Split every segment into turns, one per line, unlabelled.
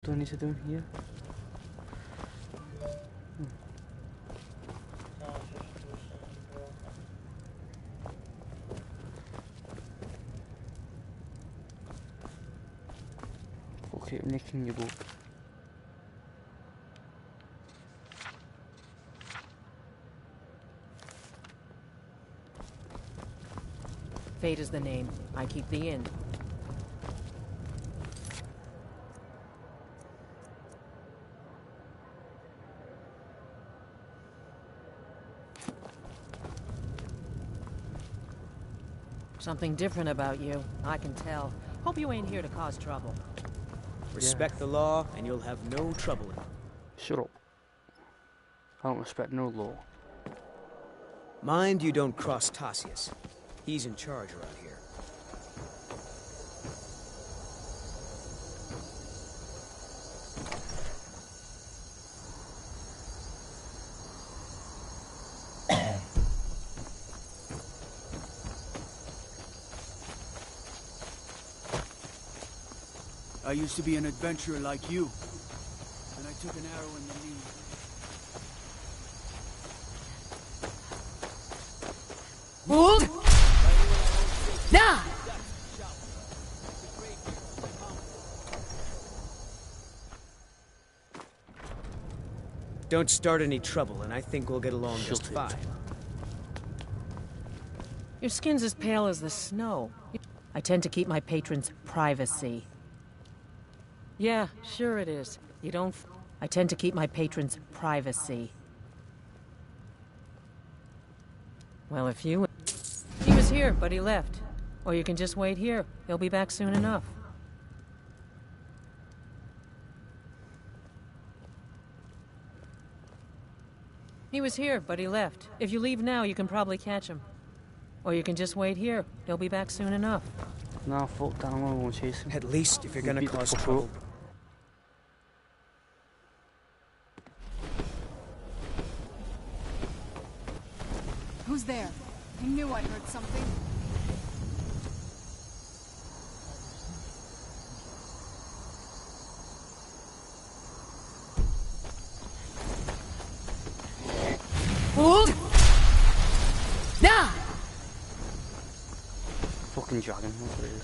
Do I need to do here? Okay, nicking your book.
Fate is the name. I keep the inn. Something different about you. I can tell. Hope you ain't here to cause trouble.
Respect the law, and you'll have no trouble.
Shut up. I don't respect no law.
Mind you don't cross Tassius. He's in charge around here.
I used to be an adventurer like you. Then I took an arrow in the knee.
Hold! Die!
Don't start any trouble, and I think we'll get along just fine.
Your skin's as pale as the snow. I tend to keep my patrons' privacy. Yeah, sure it is. You don't... I tend to keep my patrons' privacy. Well, if you... He was here, but he left. Or you can just wait here. He'll be back soon enough. He was here, but he left. If you leave now, you can probably catch him. Or you can just wait here. He'll be back soon enough.
No, fuck down, I won't chase him.
At least if you're gonna cause trouble.
Who's there? I knew I heard something.
Hold! Die!
Fucking dragon, that's what it is.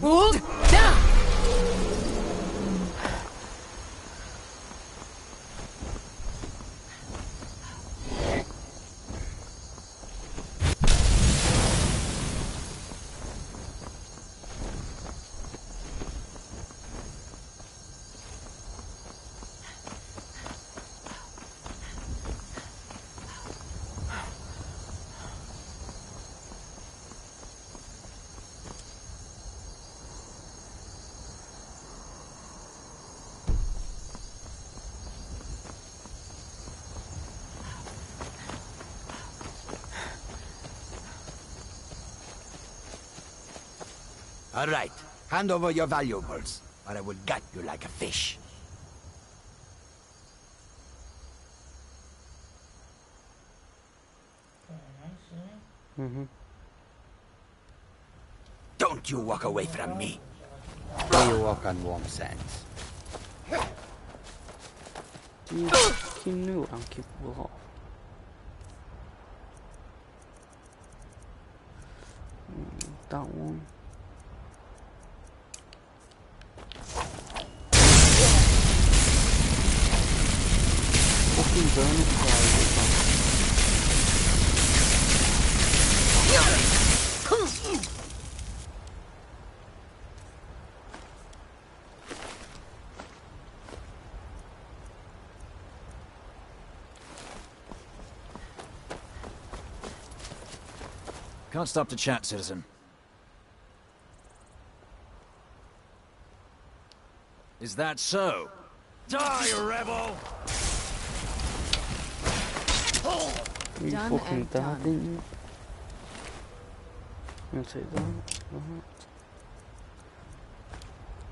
Hold! Die!
All right, hand over your valuables, or I will gut you like a fish. Don't you walk away from me.
You walk on warm sands.
You knew I'm capable of. That one. Fucking burn it fire.
Can't stop to chat, citizen. Is that so? Die, rebel!
You
Done
fucking
and
died,
done.
didn't you? I'm gonna take that. Right.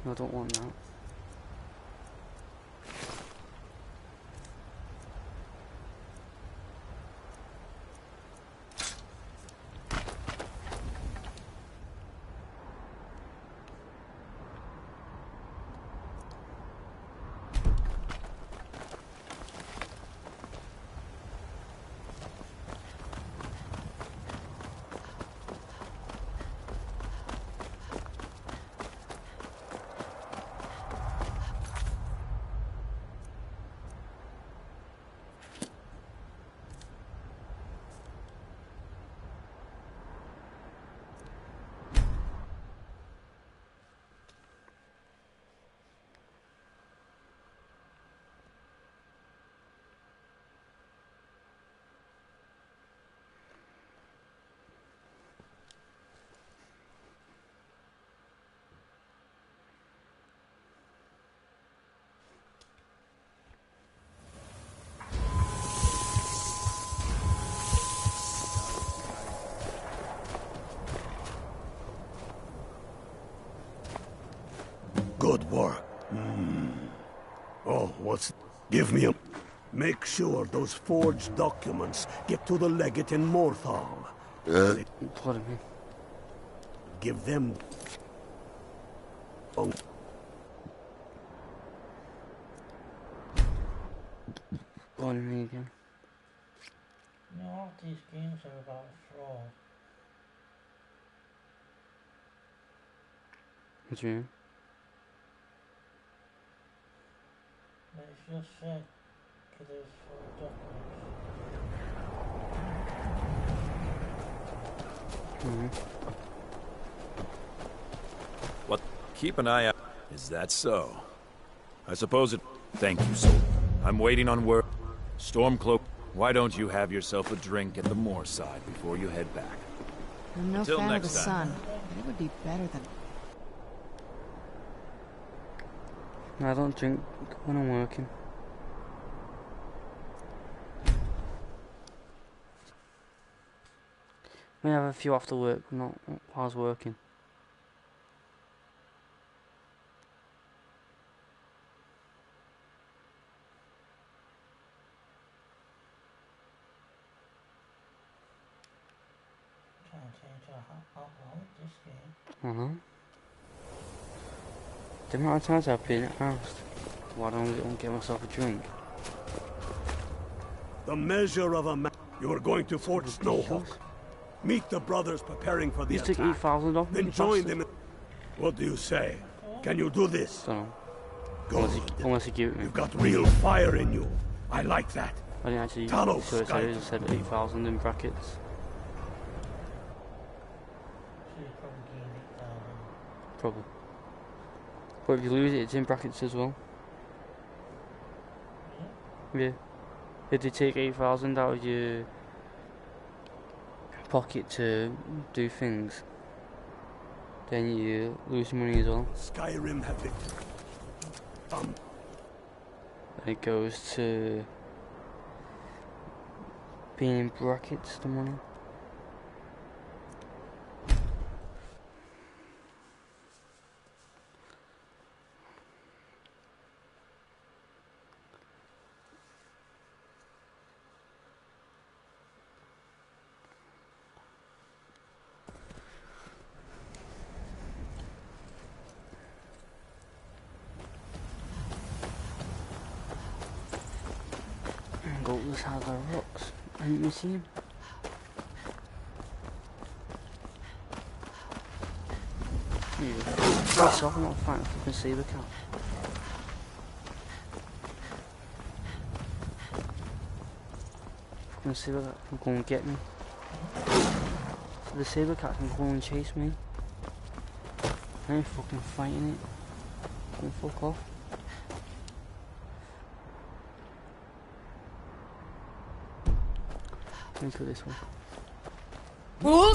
No, I don't want that.
Good work. Oh, what's... Give me a... Make sure those forged documents get to the legate in Morthal.
Pardon me.
Give them... Oh,
Pardon me again.
You know, all these games are about fraud.
What do you mean?
But it's just said, because there's full documents.
What? Keep an eye out. Is that so? I suppose it... Thank you, soldier. I'm waiting on word. Stormcloak, why don't you have yourself a drink at the moor side before you head back?
I'm no
Until
fan of the
next time.
sun, but it would be better than...
No, I don't drink when I'm working. I have a few after work, but not while I was working.
Trying to change alcoholic this game.
I know. The amount of times I've been asked why don't I get myself a drink.
the measure of a man. You are going to Fort Snowhawk. Meet the brothers preparing for the
You took
attack.
8,000 off me,
Then
you
join
bastard.
them. What do you say? Can you do this?
Don't know.
Good.
Unless you give it me.
You've got real fire in you. I like that.
I didn't actually
Talos,
so it
guys.
said 8,000 in brackets.
So you probably gained 8,000.
Probably. But if you lose it, it's in brackets as well. Yeah. If they take 8,000 out of your pocket to do things, then you lose money as well.
Skyrim have it.
And it goes to being in brackets, the money. Go to the side of the rocks. Haven't you seen him? Piss off, I'm not fighting fucking saber cat. Fucking saber cat can go and get me. So the saber cat can go and chase me. I ain't fucking fighting it. Can fuck off. Let me put this one. What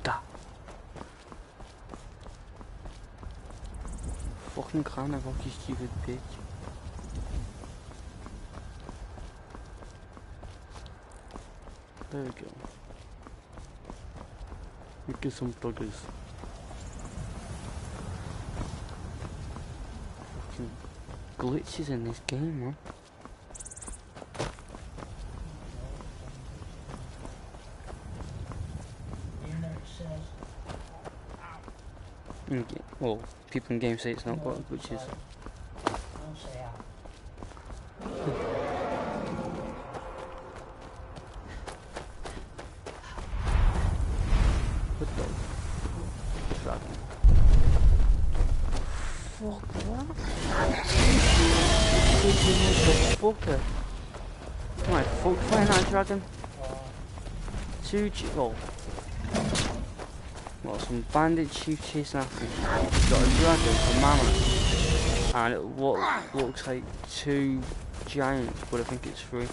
the? Fucking clown, I fuck you stupid bitch. There we go. We get some buggers. Fucking glitches in this game, man. Well, people in game say it's not got glitches. What the dragon? Fuck what? Fucker. My fuck fighting that dragon? Oh. Well, some bandit chief chasing after me. Got a dragon, a mammoth, and what looks like 2 giants, but I think it's 3.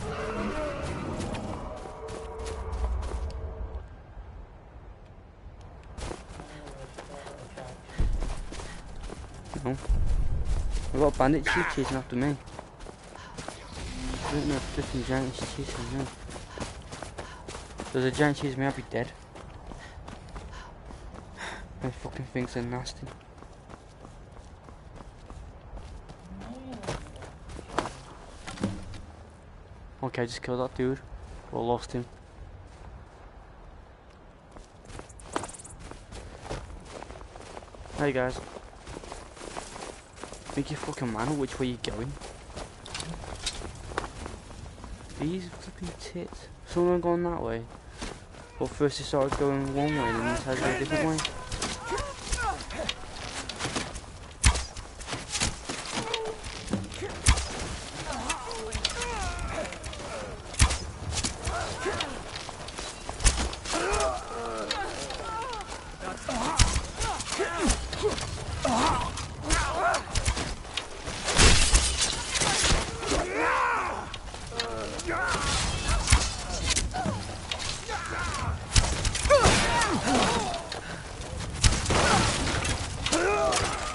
No. I've got a bandit chief chasing after me. I don't know if flipping giants chasing me. If there's a giant chasing me, I'd be dead. My fucking things are nasty. Okay, I just killed that dude. Or lost him. Hey guys. Make your fucking man up which way you're going. These flipping tits. Some of them are going that way. But first they started going one way and then they started going a different way.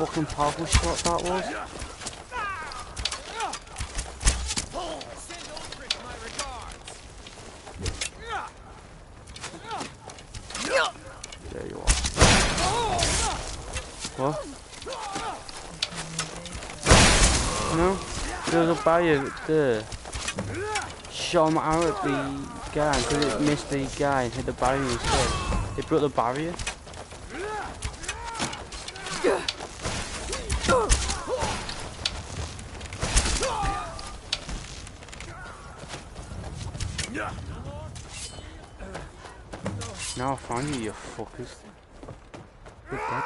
Fucking powerful shot that was. There you are. What? No? There was a barrier there. Shot him out at the guy until it missed the guy and hit the barrier instead. It broke the barrier. Now I found you, you fuckers. You're dead.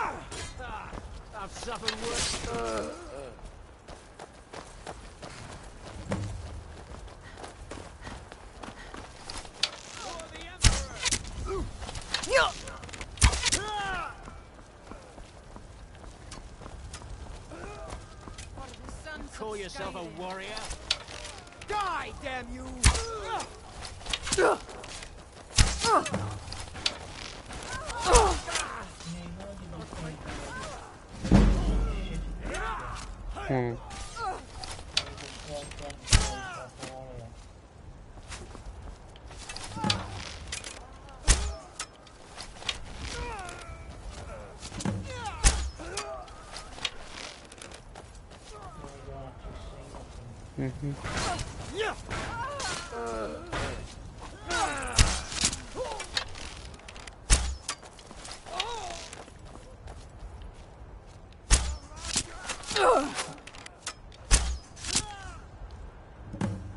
I've suffered worse. Call yourself a warrior? Die, damn you!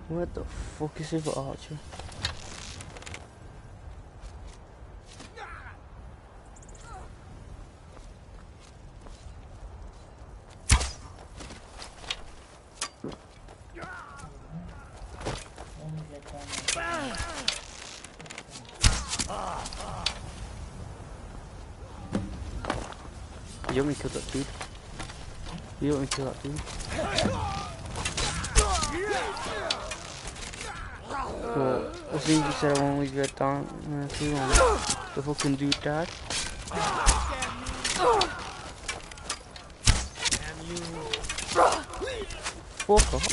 What the fuck is it for Archer? You want me to kill that dude? You want me to kill that dude? Well, as soon as you said I won't leave you down too long, the fucking dude died. Fuck off.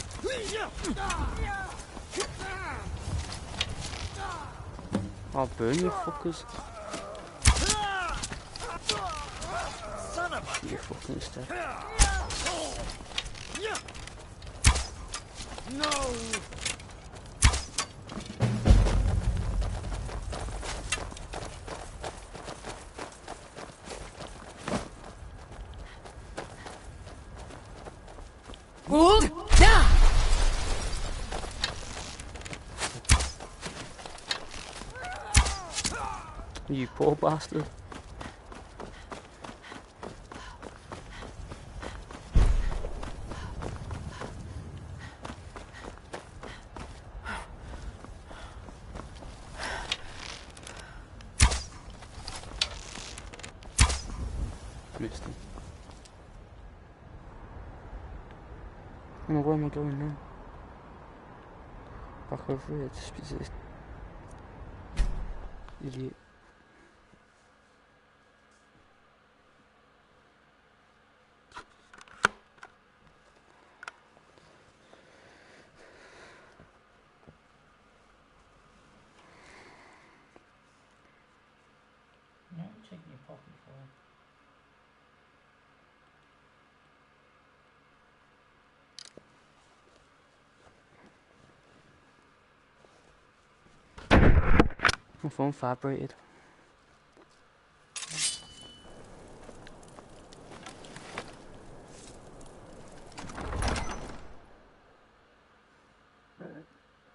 I'll burn you fuckers. You fucking stuff.
No!
Hold down!
You poor bastard. Missed him. Oh, where am I going now? Back over here to speak to this idiot.
No, check your pocket for it.
My phone vibrated.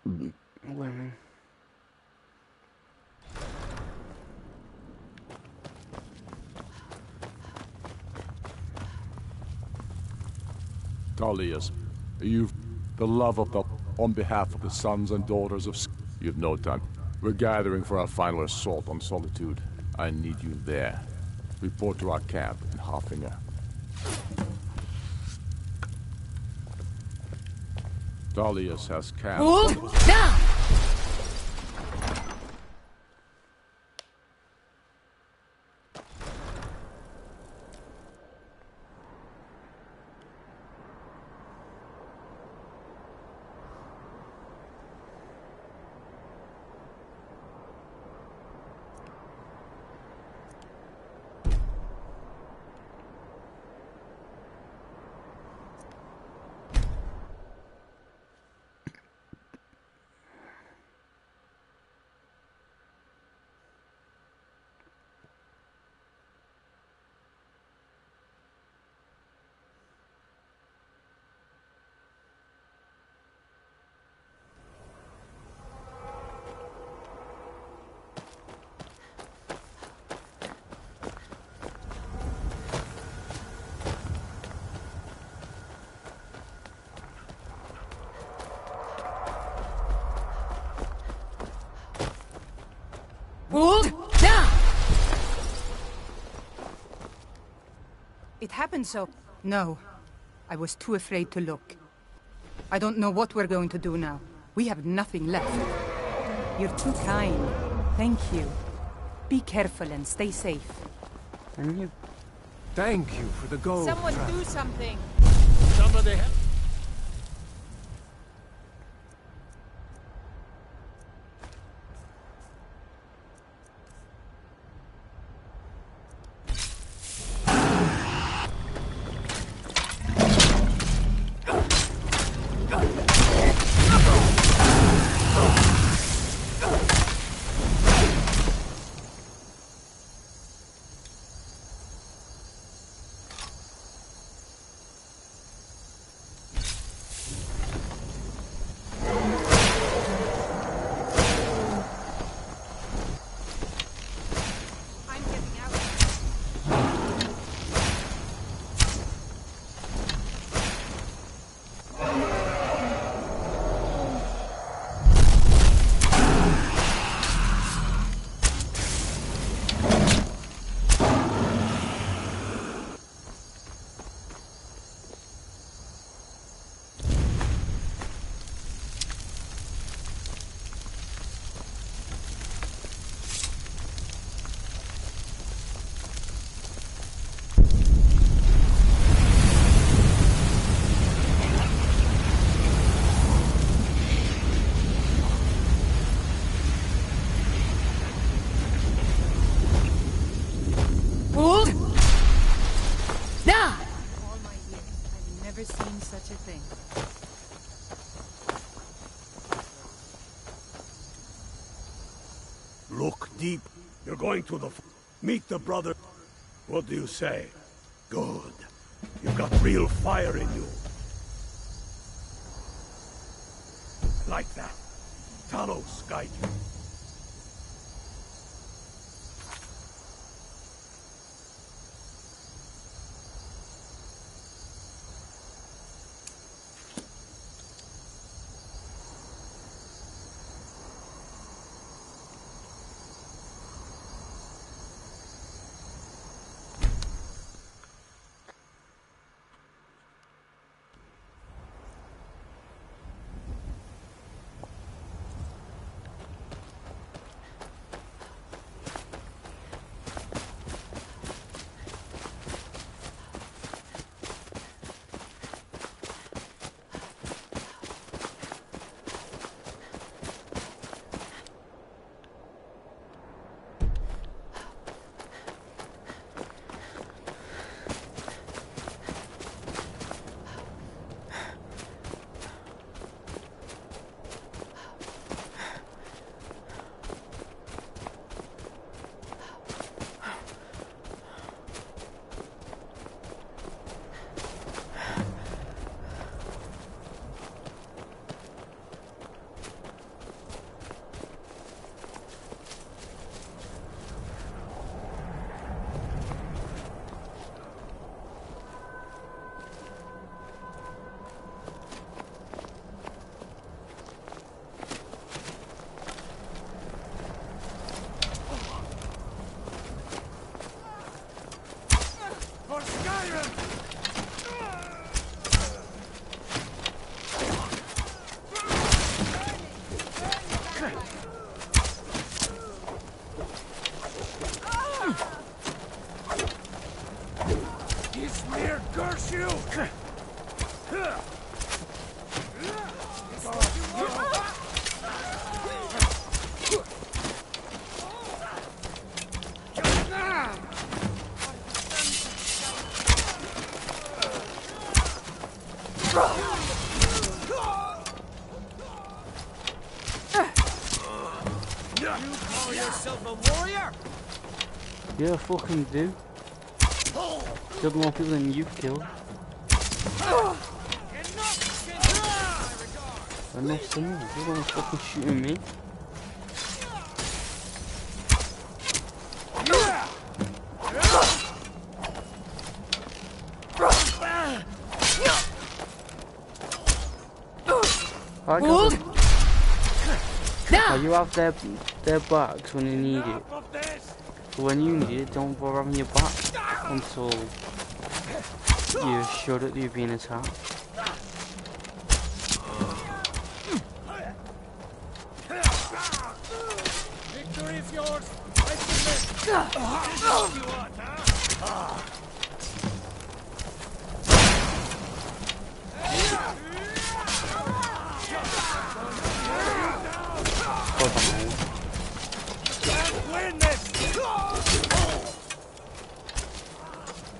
Where am I?
Dahlias, you've the love of the... On behalf of the sons and daughters of... You've no time. We're gathering for our final assault on Solitude. I need you there. Report to our camp in Hoffinger. Dahlias has camp...
Hold down! Hold down!
It happened so... No. I was too afraid to look. I don't know what we're going to do now. We have nothing left. You're too kind. Thank you. Be careful and stay safe.
And you?
Thank you for the gold.
Someone do something!
Somebody help!
deep. You're going to the... Meet the brother. What do you say? Good. You've got real fire in you. Like that. Talos guide you.
Yeah, I fucking do. Killed more people than you've killed. Enough to know. You wanna fucking shooting me? You have their backs when you need it. But when you need it, don't bother having your back until you're sure that you're being attacked.
Victory is yours. I submit. You want, huh? Win this.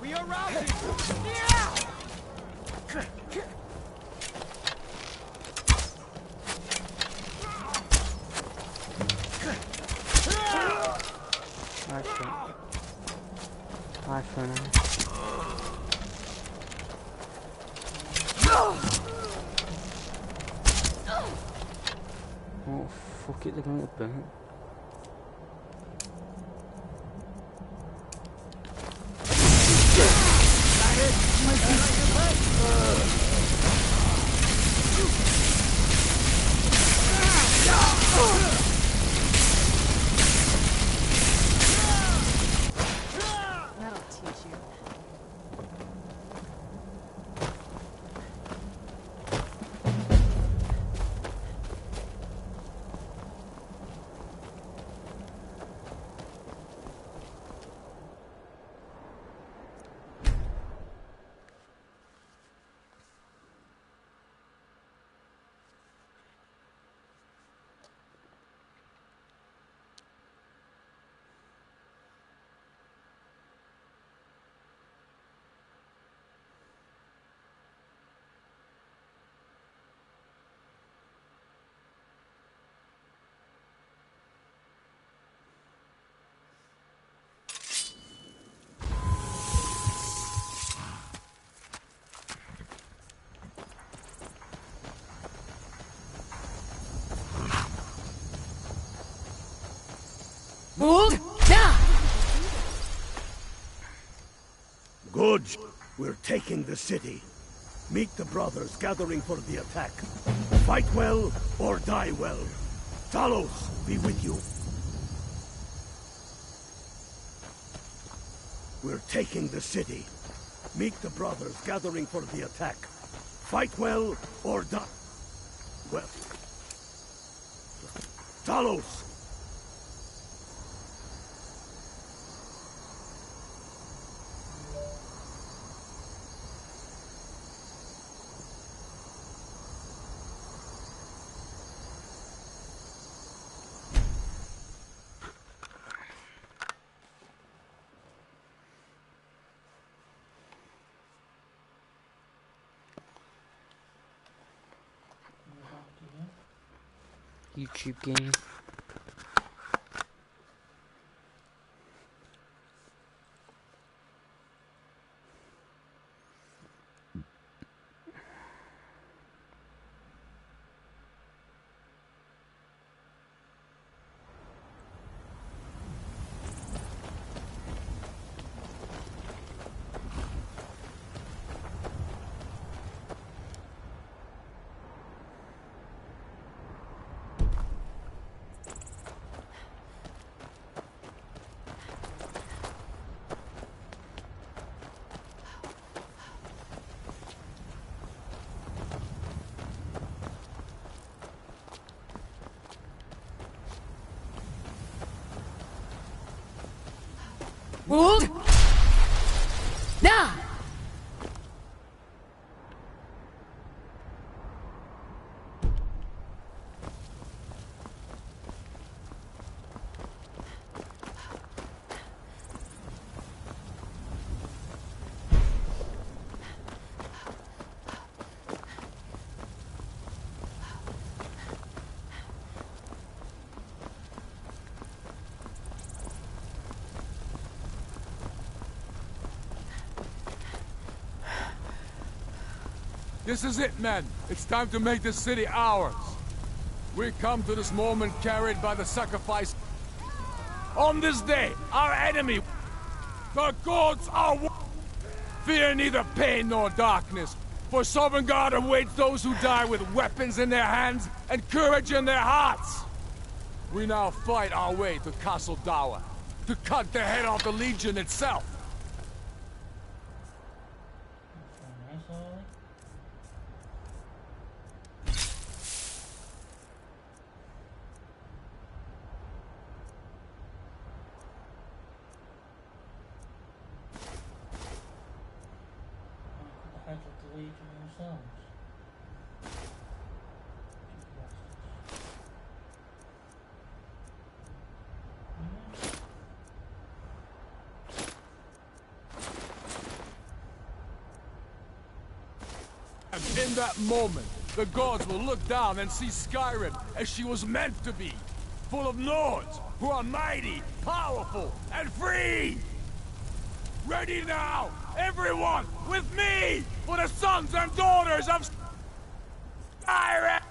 We are routed.
Bye for now. Oh fuck it, they're gonna get burnt.
That'll teach you.
Hold! Down!
Good. We're taking the city. Meet the brothers gathering for the attack. Fight well or die well. Talos be with you. We're taking the city. Meet the brothers gathering for the attack. Fight well or die well. Talos!
YouTube game.
Hold! Down!
This is it, men. It's time to make this city ours. We come to this moment carried by the sacrifice. On this day, our enemy, the gods are fear neither pain nor darkness, for Sovereign God awaits those who die with weapons in their hands and courage in their hearts. We now fight our way to Castle Dower, to cut the head off the Legion itself. In that moment, the gods will look down and see Skyrim as she was meant to be, full of Nords who are mighty, powerful, and free! Ready now, everyone, with me, for the sons and daughters of Skyrim!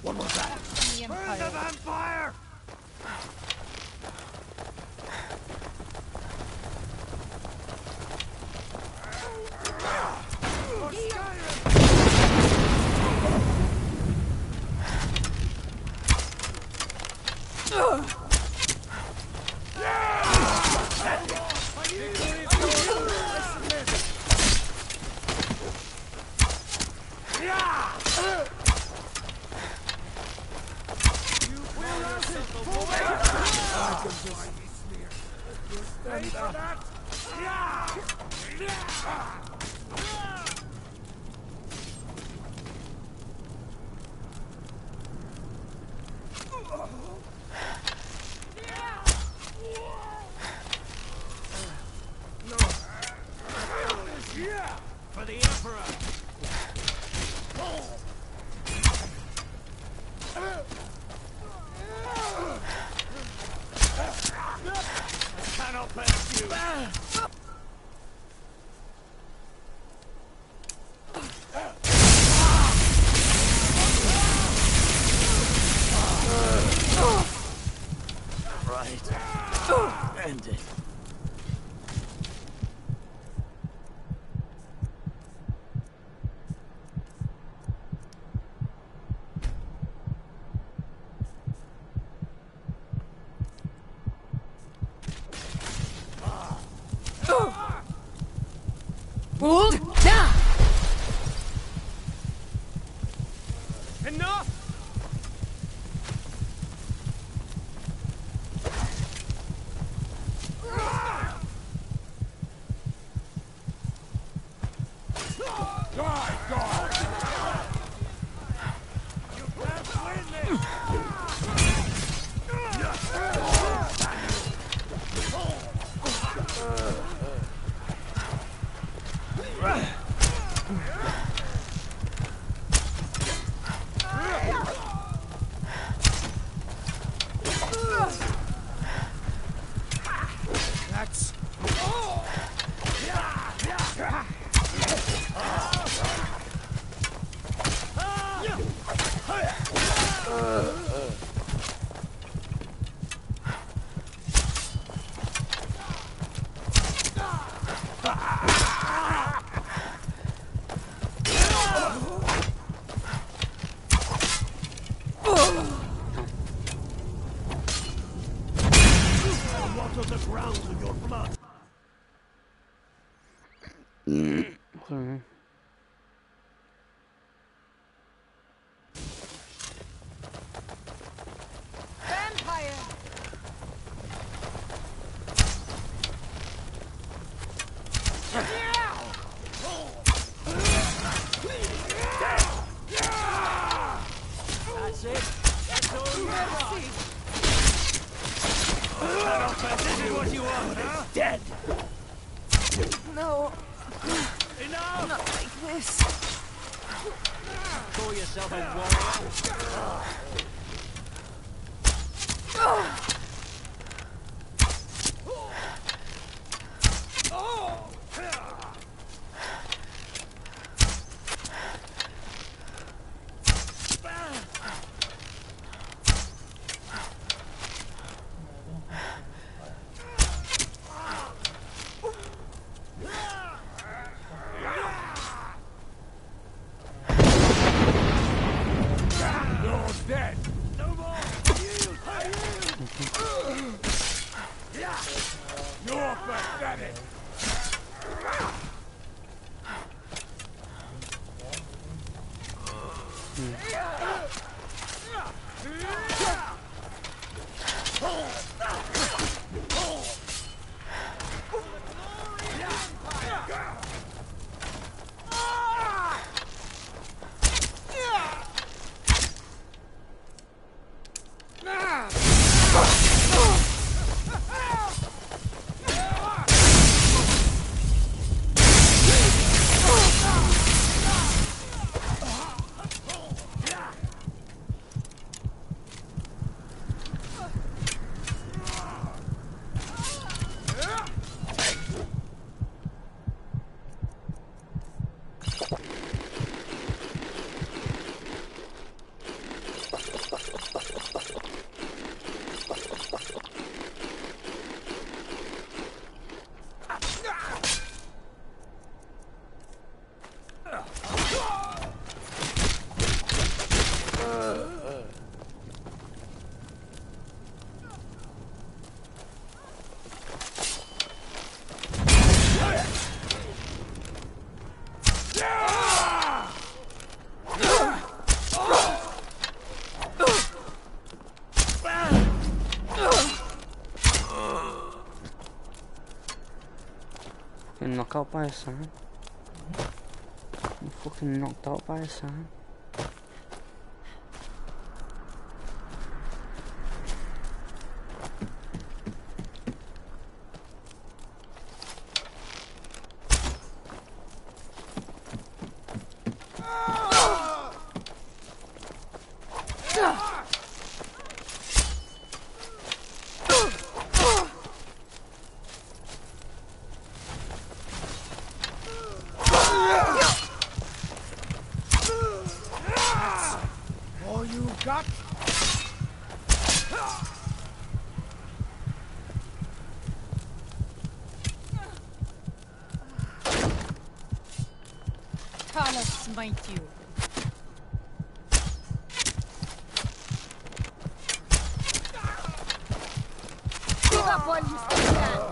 What was that?
Burn the vampire! For the Emperor! I cannot pass you! Right. End it.
Hold down!
Enough! That's it. That's all you got. This is what you want, huh?
Dead!
No,
Enough!
not like this.
Call yourself a warrior?
Dead!
No more!
You're pathetic!
Fucking knocked out by a sign. I'm fucking knocked out by a sign.
smite you. Give up while you still can.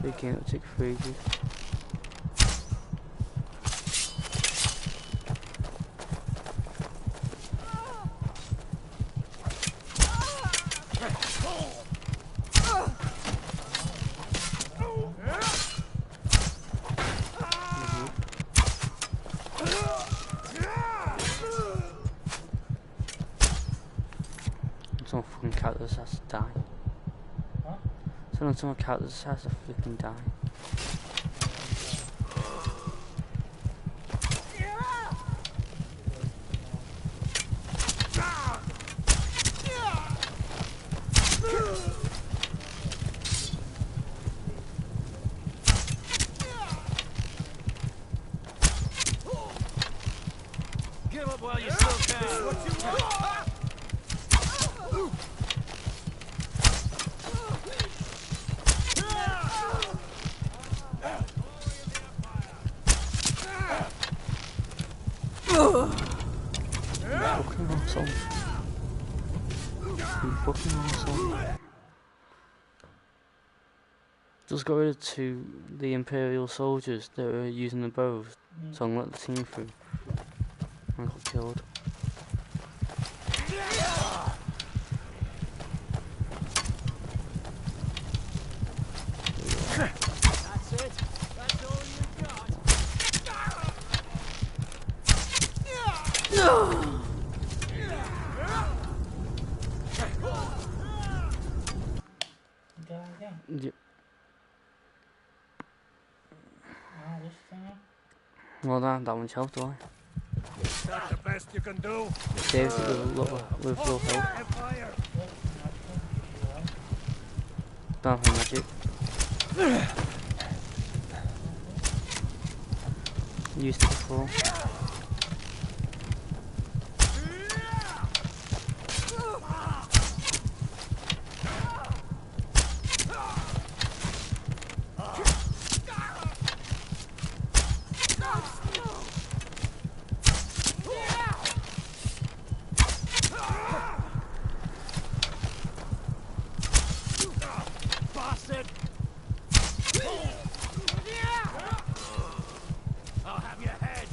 Big game, it'll take for ages. Some fucking characters has to die. Some characters has to flipping die.
Give up while you still can. What you want?
Fucking awesome. Just got rid of the Imperial soldiers that were using the bows, so I can let the team through. I got killed.
That's it. That's all you got.
No. Yep. Well, that one's helped, right?
Is that the best you can do?
Saves it with full health. Don't have magic. Used it before.
I'll have your head.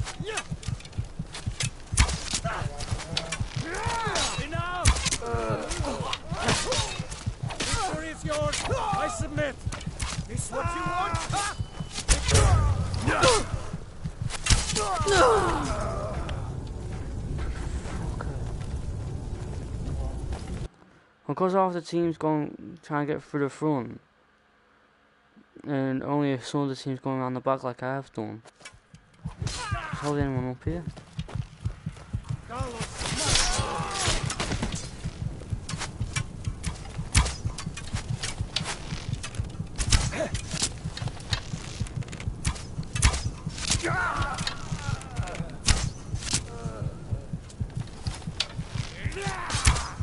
Because half the team's going trying to get through the front, and only some of the team's going around the back like I have done. Hold anyone up here?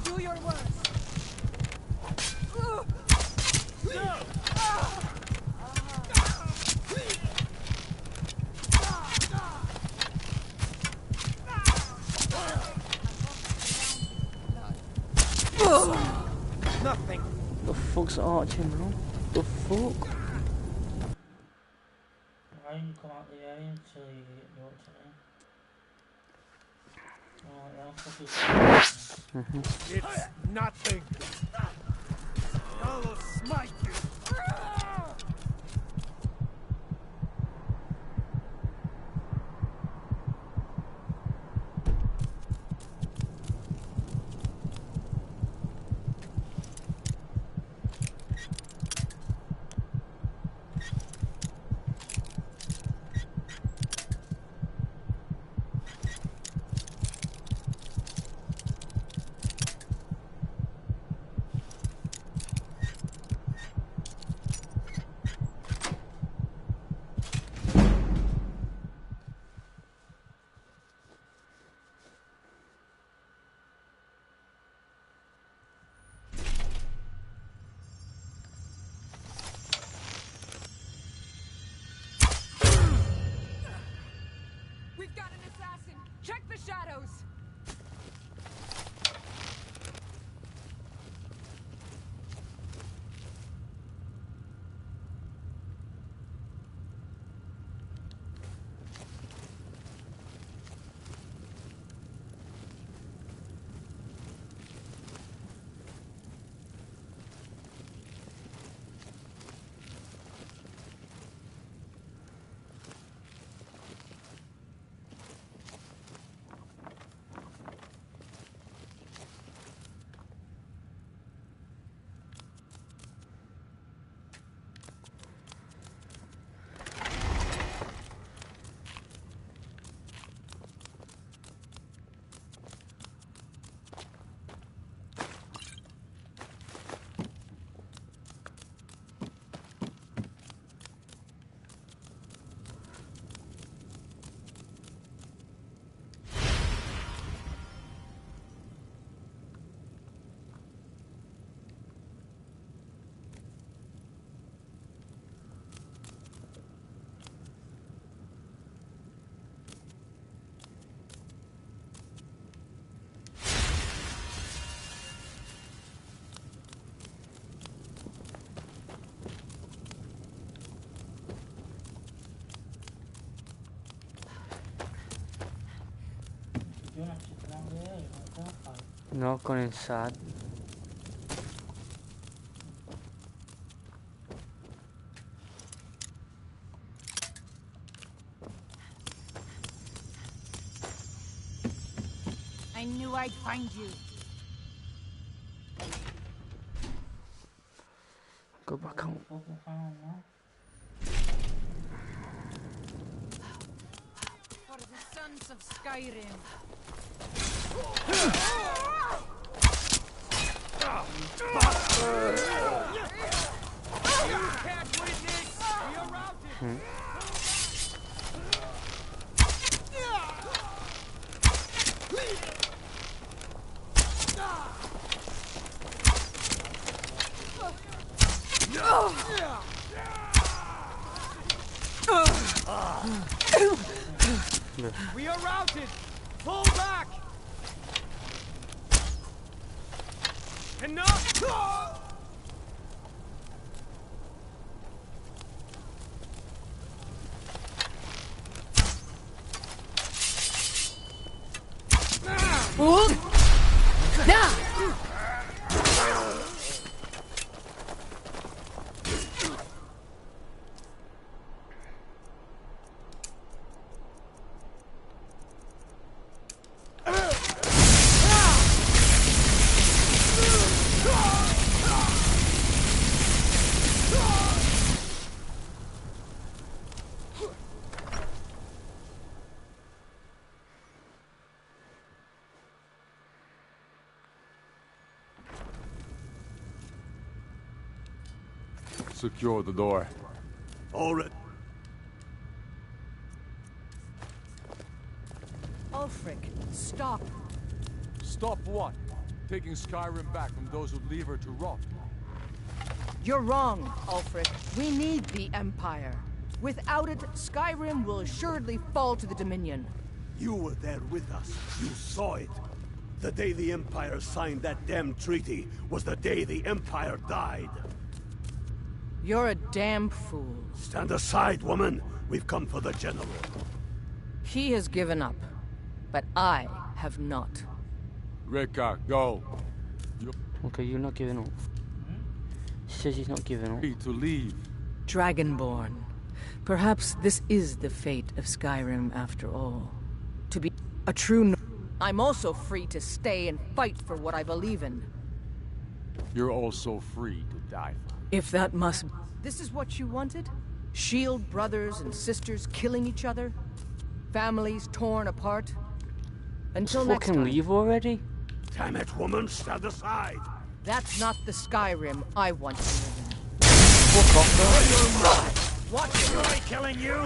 Do your worst.
Nothing.
The fuck's arching, bro? The fuck?
Why you come out the area until you get your turn? Oh,
It's nothing. I'll smite you.
We've got an assassin. Check the shadows.
You're not sitting out there, you're not going to fight.
No, going inside.
I knew I'd find you.
Go back home.
Fucking found now.
For the sons of Skyrim.
You can't win this. We are routed. We are routed. Pull back. Enough.
Secure the door.
Already.
Ulfric, stop.
Stop what? Taking Skyrim back from those who leave her to rot.
You're wrong, Ulfric. We need the Empire. Without it, Skyrim will assuredly fall to the Dominion.
You were there with us. You saw it. The day the Empire signed that damn treaty was the day the Empire died.
You're a damn fool.
Stand aside, woman. We've come for the General.
He has given up, but I have not.
Reka, go.
Okay, you're not giving up. She says he's not giving up.
To leave.
Dragonborn. Perhaps this is the fate of Skyrim after all. To be a true... I'm also free to stay and fight for what I believe in.
You're also free to die.
If that must... This is what you wanted? Shield brothers and sisters killing each other? Families torn apart? Until next time.
Fucking leave already?
Damn it, woman, stand aside.
That's not the Skyrim I want to live in.
Fuck off, bro.
Watch it.
Really killing you?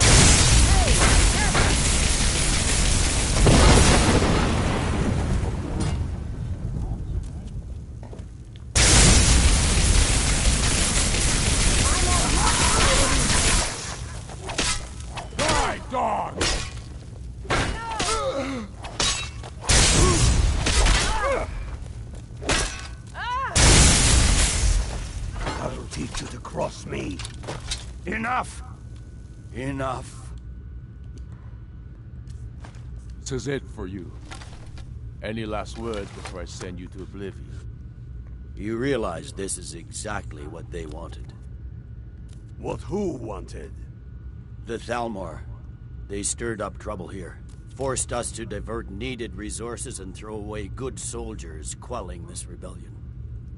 Die, dog!
I will teach you to cross me.
Enough! Enough.
This is it for you. Any last words before I send you to oblivion?
You realize this is exactly what they wanted.
What who wanted?
The Thalmor. They stirred up trouble here. Forced us to divert needed resources and throw away good soldiers, quelling this rebellion.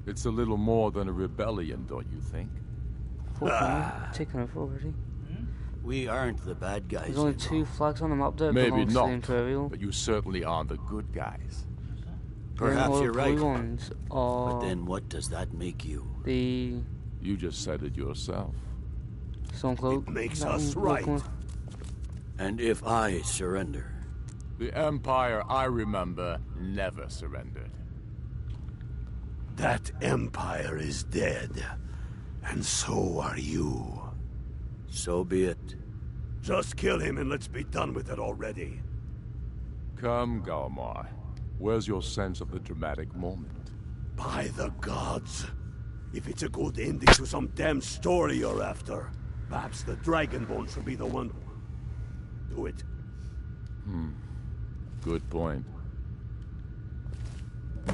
It's a little more than a rebellion, don't you think?
Taken over already.
We aren't the bad guys.
There's only 2 flags on the map that
Maybe
belongs to the
not,
Imperial.
but you certainly aren't the good guys.
Perhaps you're right.
Ones are
But then what does that make you?
the
You just said it yourself.
Stormcloak.
It makes
that
us
one,
right.
one.
And if I surrender?
The Empire I remember never surrendered.
That Empire is dead. And so are you.
So be it.
Just kill him and let's be done with it already.
Come, Galmar. Where's your sense of the dramatic moment?
By the gods. If it's a good ending to some damn story you're after, perhaps the Dragonborn should be the one to do it.
Good point.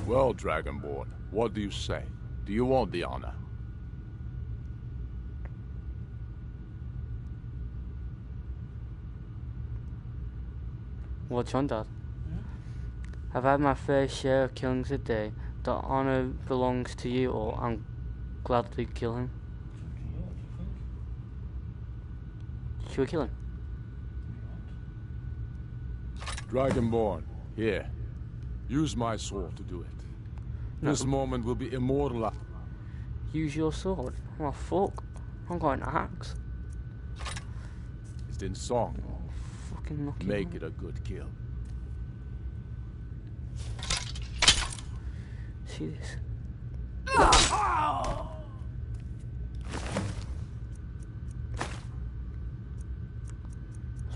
Well, Dragonborn, what do you say? Do you want the honor?
What's on, Dad? I've had my fair share of killings today. The honor belongs to you, or I'm gladly kill him. Should we kill him?
Dragonborn, here. Use my sword to do it.
No.
This moment will be immortal.
Use your sword. Oh fuck! I'm going to axe.
It's in song.
Fucking knock
Make it a good kill.
See this?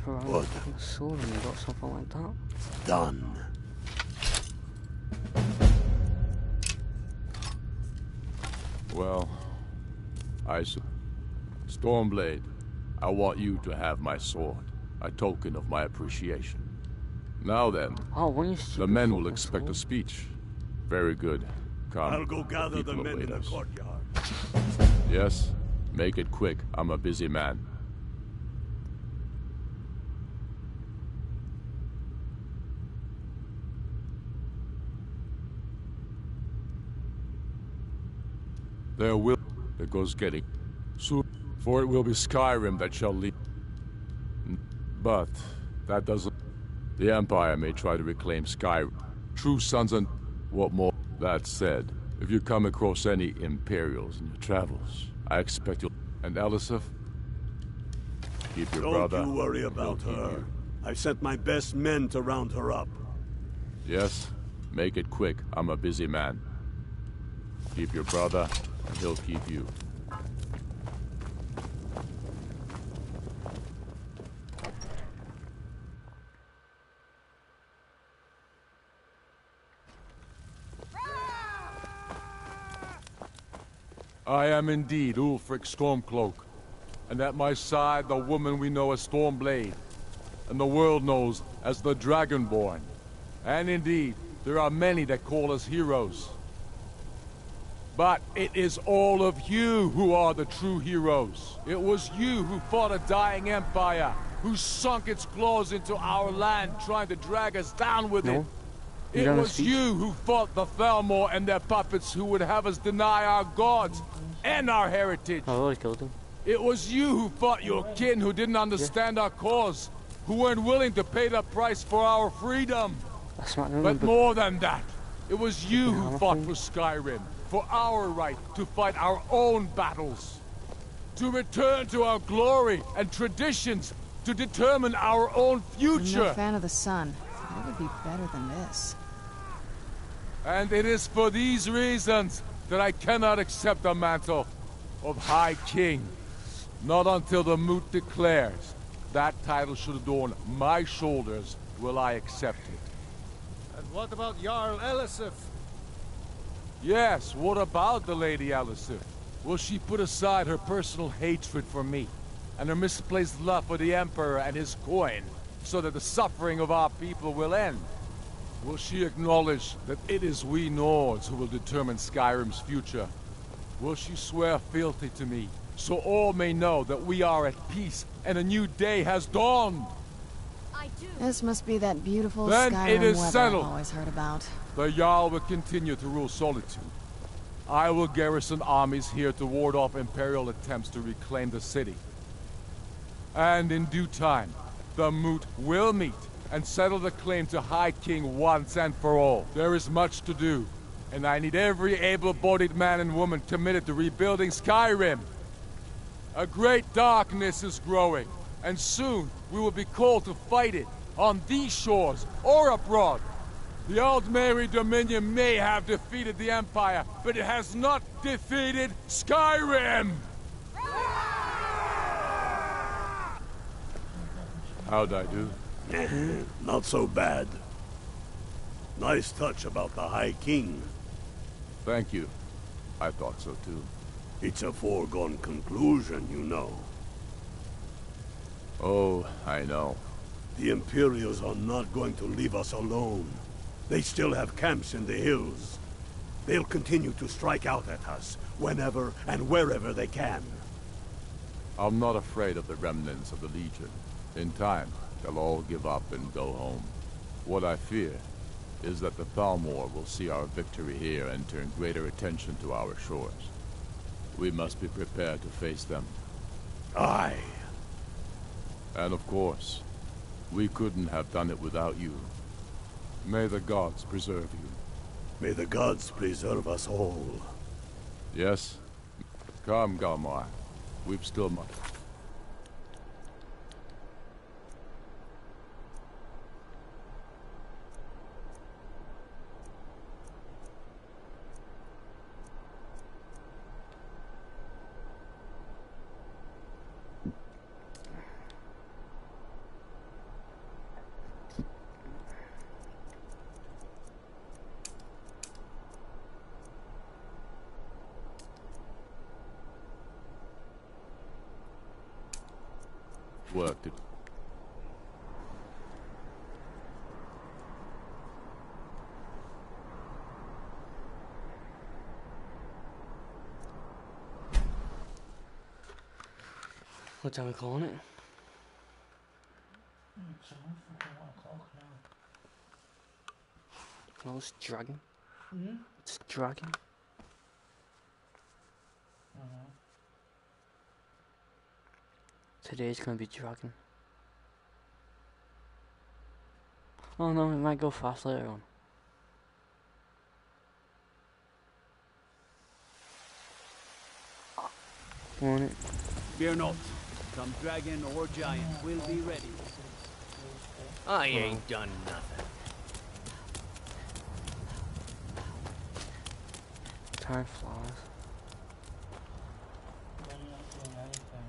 What?
Sword and you got something like that?
Done.
Well, Stormblade, I want you to have my sword, a token of my appreciation. Now then, the men will expect a speech. Very good. Come.
I'll go gather the
people
men in
await
the
us.
courtyard.
Yes? Make it quick. I'm a busy man. There will that goes getting soon, for it will be Skyrim that shall lead. But that doesn't. The Empire may try to reclaim Skyrim. True sons and what more? That said, if you come across any Imperials in your travels, I expect you'll. And Elisif? Keep your
Don't
brother.
you worry about her. I've sent my best men to round her up.
Yes? Make it quick. I'm a busy man. Keep your brother, and he'll keep you. I am indeed Ulfric Stormcloak, and at my side the woman we know as Stormblade, and the world knows as the Dragonborn. And indeed, there are many that call us heroes. But it is all of you who are the true heroes. It was you who fought a dying empire, who sunk its claws into our land trying to drag us down with it. It was you who fought the Thalmor and their puppets who would have us deny our gods and our heritage.
I've always killed him.
It was you who fought your kin who didn't understand our cause, who weren't willing to pay the price for our freedom. But more than that, it was you who fought for Skyrim, for our right to fight our own battles, to return to our glory and traditions, to determine our own future.
I'm no fan of the sun. It would be better than this.
And it is for these reasons that I cannot accept the mantle of High King. Not until the Moot declares that title should adorn my shoulders will I accept it.
And what about Jarl Elisif?
Yes, what about the Lady Elisif? Will she put aside her personal hatred for me and her misplaced love for the Emperor and his coin so that the suffering of our people will end? Will she acknowledge that it is we Nords who will determine Skyrim's future? Will she swear fealty to me, so all may know that we are at peace and a new day has dawned?
I do. This must be that beautiful
Then
Skyrim
it is
weather
settled.
I've always heard about.
The Jarl will continue to rule Solitude. I will garrison armies here to ward off Imperial attempts to reclaim the city. And in due time, the Moot will meet and settle the claim to High King once and for all. There is much to do, and I need every able-bodied man and woman committed to rebuilding Skyrim. A great darkness is growing, and soon we will be called to fight it, on these shores or abroad. The Aldmeri Dominion may have defeated the Empire, but it has not defeated Skyrim! How'd I do?
Not so bad. Nice touch about the High King.
Thank you. I thought so too.
It's a foregone conclusion, you know.
Oh, I know.
The Imperials are not going to leave us alone. They still have camps in the hills. They'll continue to strike out at us, whenever and wherever they can.
I'm not afraid of the remnants of the Legion. In time, they'll all give up and go home. What I fear is that the Thalmor will see our victory here and turn greater attention to our shores. We must be prepared to face them.
Aye.
And of course, we couldn't have done it without you. May the gods preserve you.
May the gods preserve us all.
Yes? Come, Galmar. We've still much. Worked it.
What time are we calling it?
It's a fucking 1 o'clock now.
No, it's dragging.
Hmm?
It's dragging. Today's gonna be dragging. Oh no, it might go fast later on. Want it?
Fear not. Some dragon or giant will be ready.
I ain't done nothing.
Time flies.
When you're not doing anything,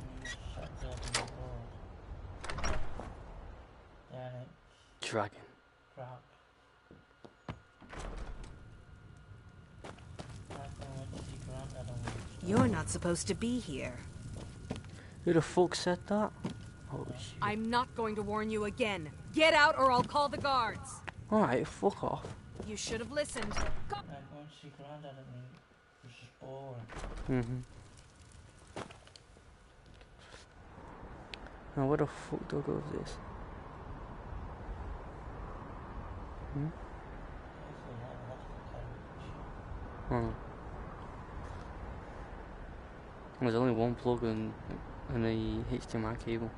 and you just sat there being bored, then it's
Dragon.
crap. I went to see Grandad on Wednesday.
You're not supposed to be here.
Who the fuck said that? Oh shit.
I'm not going to warn you again. Get out or I'll call the guards.
Alright, fuck off.
You should have listened. Go.
I went to see Grandad and it was just boring.
Now where the fuck do I go with this? Oh. There's only one plug and a HDMI cable.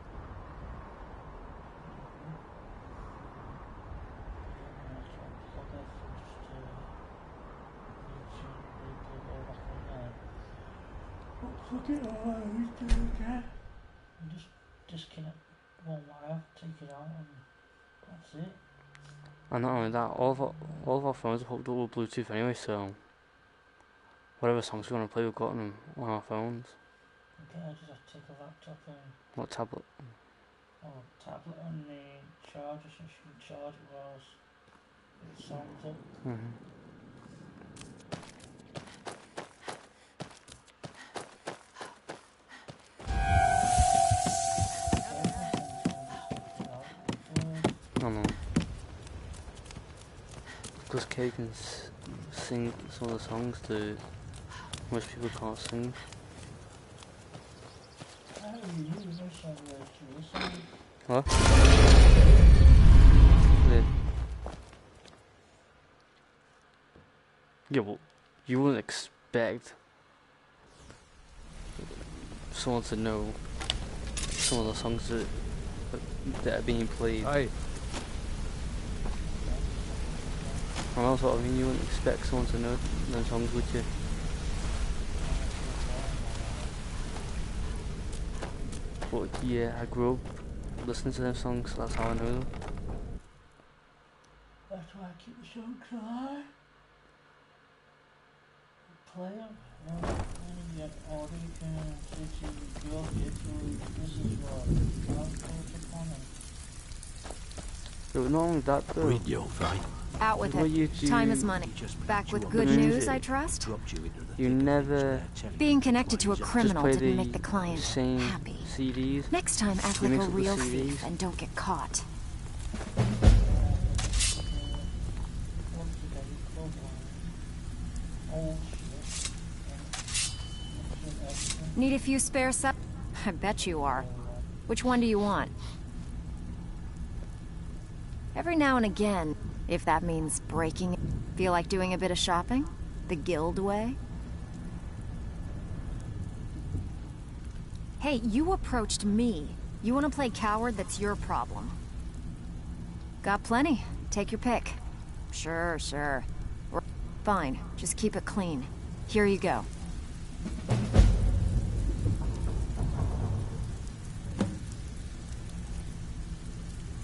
Plug it all again. And just disconnect one wire, take it out, and that's it.
And not only that, all of our phones are hooked up with Bluetooth anyway, so whatever songs we want to play, we've got them on our phones.
Okay, I just have to take a laptop and
What tablet?
tablet and the charger so she can charge it while the songs up.
I know. Because Kay can sing some of the songs that most people can't sing. What? Yeah, well, you wouldn't expect someone to know some of the songs that are being played.
Aye.
And also, I mean, you wouldn't expect someone to know them songs, would you? But yeah, I grew up listening to them songs, so that's how I know them.
That's why I keep the songs alive. Play them, and you order you can say to your kids, this is what I'll put upon them.
But not only that though.
Radio, right?
Out with it. Time is money. Back with good news, I trust?
You never...
Being connected to a criminal didn't make the client happy.
CDs.
Next time, act like a real thief and don't get caught. Need a few spare sub? I bet you are. Which one do you want? Every now and again, if that means breaking it. Feel like doing a bit of shopping? The guild way? Hey, you approached me. You want to play coward? That's your problem. Got plenty. Take your pick. Sure. Fine. Just keep it clean. Here you go.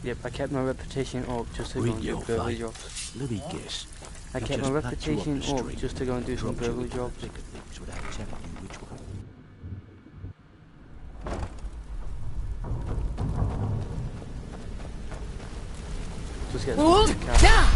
Yep, I kept my reputation up just to go and do burglary jobs.
Let me guess.
I kept my reputation up just to go and do some burglary jobs. Just get the cat.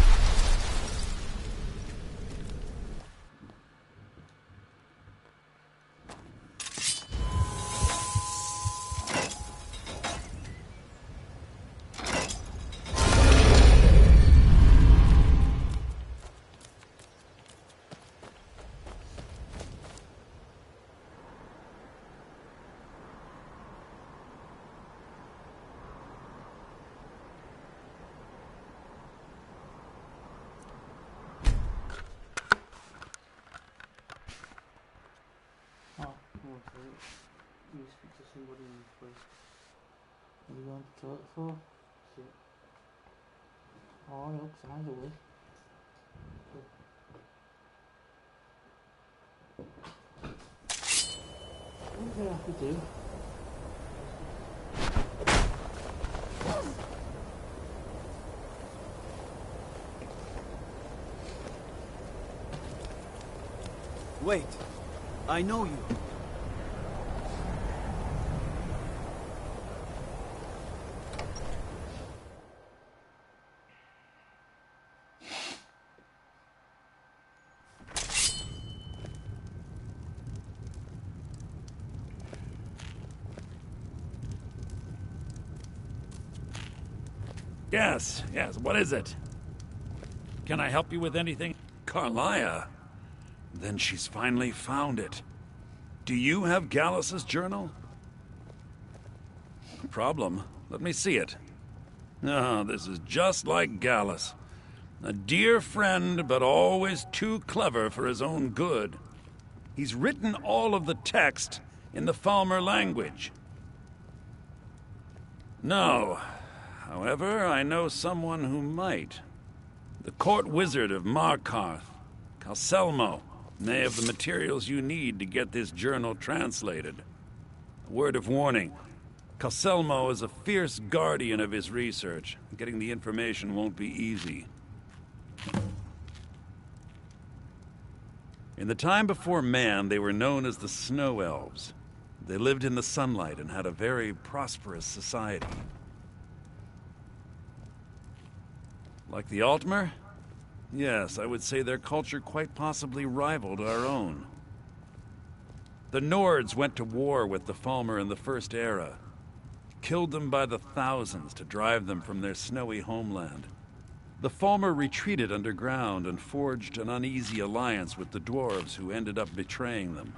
You speak to somebody in this place. What are you going to toilet for? Shit. Oh, no, signs away. Okay.
We do.
Wait. I know you.
Yes, what is it? Can I help you with anything? Carlia? Then she's finally found it. Do you have Gallus's journal? Problem? Let me see it. Ah, this is just like Gallus. A dear friend, but always too clever for his own good. He's written all of the text in the Falmer language. No. However, I know someone who might. The court wizard of Markarth, Calselmo, may have the materials you need to get this journal translated. A word of warning. Calselmo is a fierce guardian of his research. Getting the information won't be easy. In the time before man, they were known as the Snow Elves. They lived in the sunlight and had a very prosperous society. Like the Altmer? Yes, I would say their culture quite possibly rivaled our own. The Nords went to war with the Falmer in the First Era. Killed them by the thousands to drive them from their snowy homeland. The Falmer retreated underground and forged an uneasy alliance with the dwarves who ended up betraying them.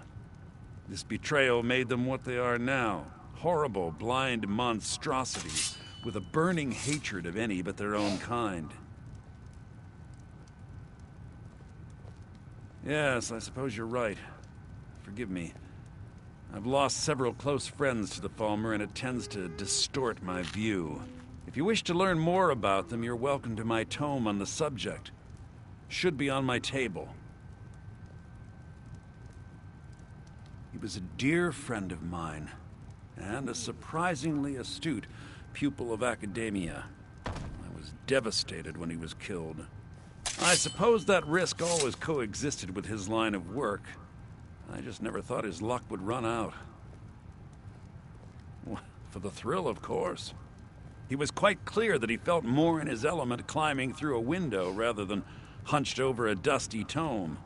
This betrayal made them what they are now. Horrible, blind monstrosities with a burning hatred of any but their own kind. Yes, I suppose you're right. Forgive me. I've lost several close friends to the Falmer, and it tends to distort my view. If you wish to learn more about them, you're welcome to my tome on the subject. Should be on my table. He was a dear friend of mine, and a surprisingly astute pupil of academia. I was devastated when he was killed. I suppose that risk always coexisted with his line of work. I just never thought his luck would run out. For the thrill, of course. He was quite clear that he felt more in his element climbing through a window rather than hunched over a dusty tome.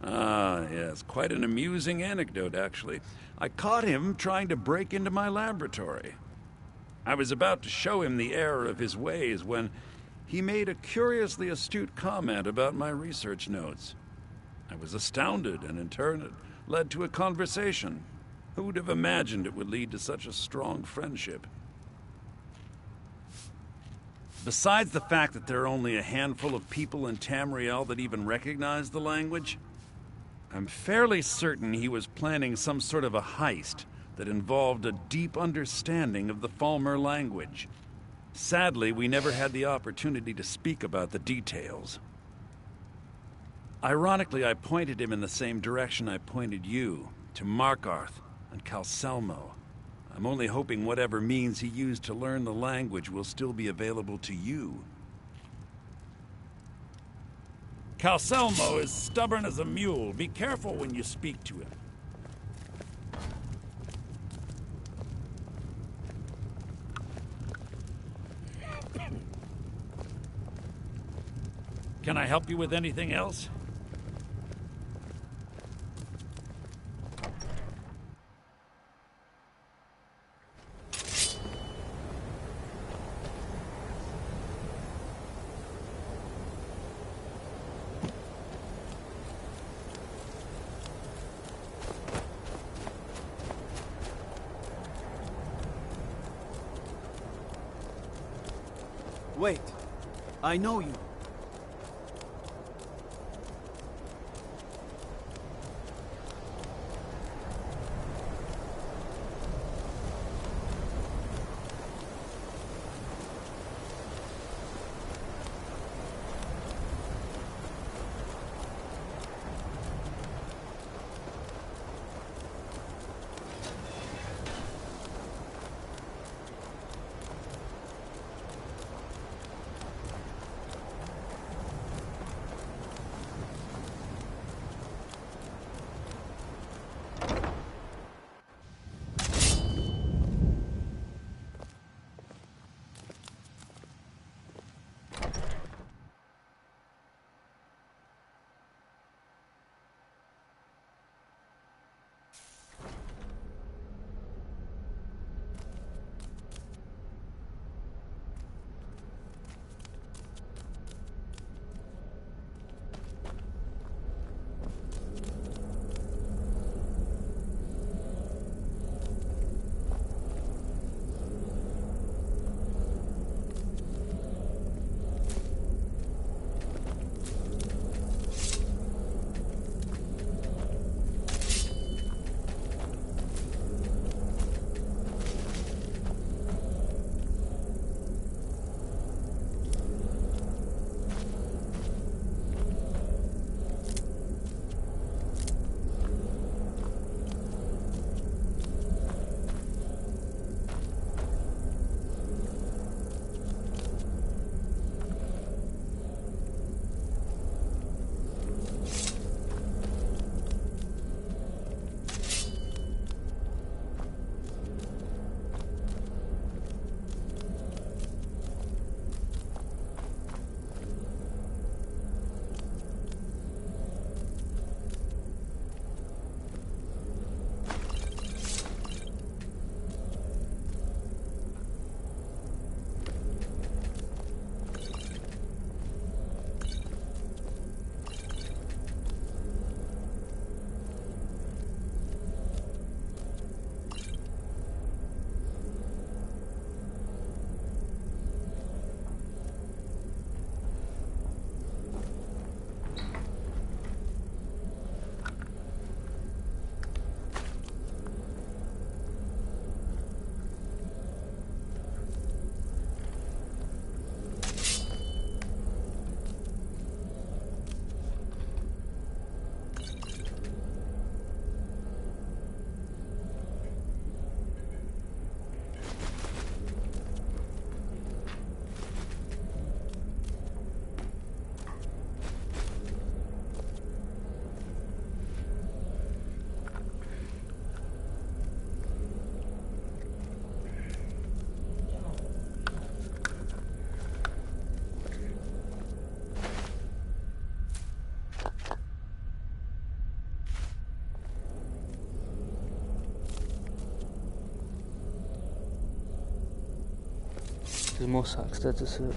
Yes, quite an amusing anecdote, actually. I caught him trying to break into my laboratory. I was about to show him the error of his ways when he made a curiously astute comment about my research notes. I was astounded, and in turn it led to a conversation. Who would have imagined it would lead to such a strong friendship? Besides the fact that there are only a handful of people in Tamriel that even recognize the language, I'm fairly certain he was planning some sort of a heist that involved a deep understanding of the Falmer language. Sadly, we never had the opportunity to speak about the details. Ironically, I pointed him in the same direction I pointed you, to Markarth and Calselmo. I'm only hoping whatever means he used to learn the language will still be available to you. Calselmo is stubborn as a mule. Be careful when you speak to him. Can I help you with anything else?
Wait. I know you.
There's more sacks there to search.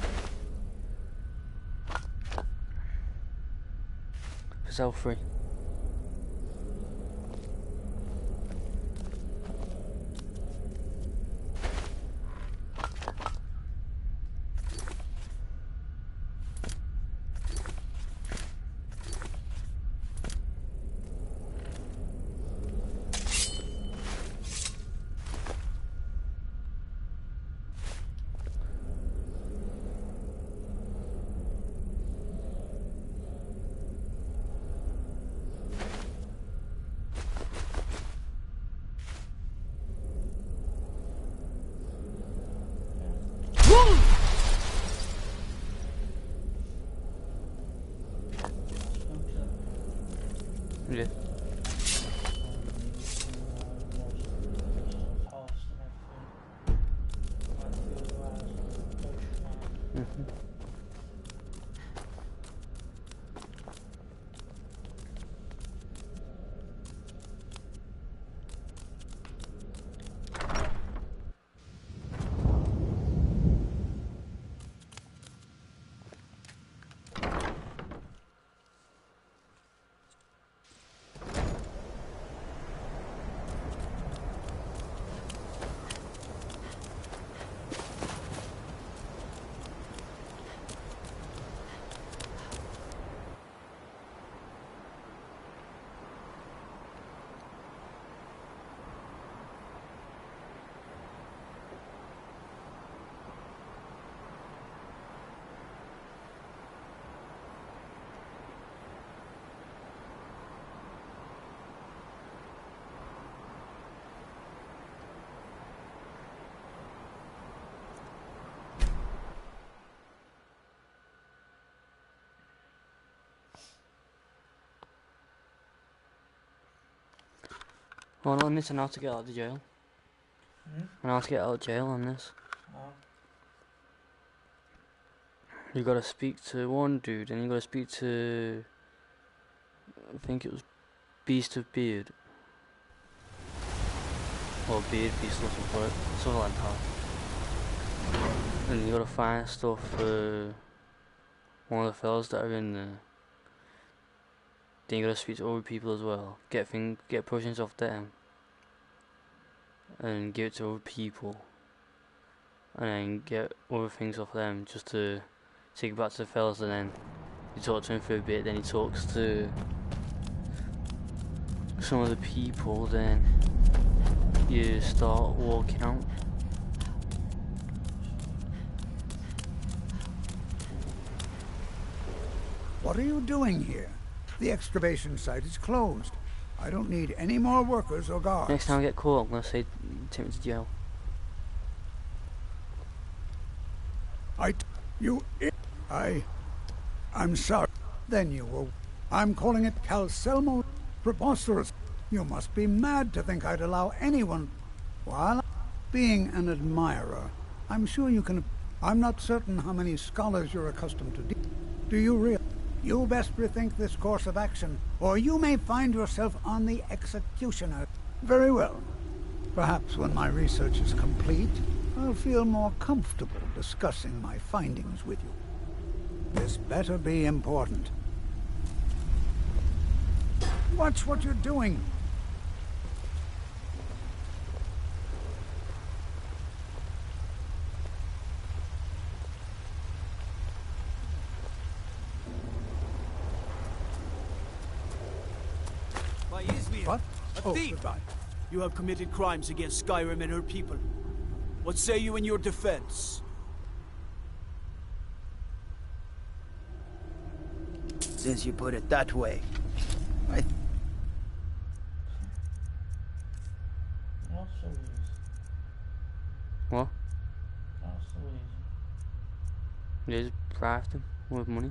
For cell 3. Yeah. Mm-hmm. Well, on this and how to get out of the jail. And how to get out of jail on this. You gotta speak to one dude, and you gotta speak to, I think it was Beast of Beard. Or Beard Beast looking for it, something like that. And you gotta find stuff for one of the fellas that are in there. Then you gotta speak to other people as well. Get potions off them. And give it to other people. And then get other things off them just to take it back to the fellas, and then you talk to him for a bit, then he talks to some of the people, then you start walking out.
What are you doing here? The excavation site is closed. I don't need any more workers or guards.
Next time I get caught, I'm gonna say take me to jail.
I'm sorry. Then you will. I'm calling it Calcelmo. Preposterous. You must be mad to think I'd allow anyone. While being an admirer, I'm sure you can. I'm not certain how many scholars you're accustomed to. Do you really? You best rethink this course of action, or you may find yourself on the executioner. Very well. Perhaps when my research is complete, I'll feel more comfortable discussing my findings with you. This better be important. Watch what you're doing.
What? A thief! You have committed crimes against Skyrim and her people. What say you in your defense?
Since you put it that way,
Not so easy.
What?
Not so easy.
You just bribed him with money.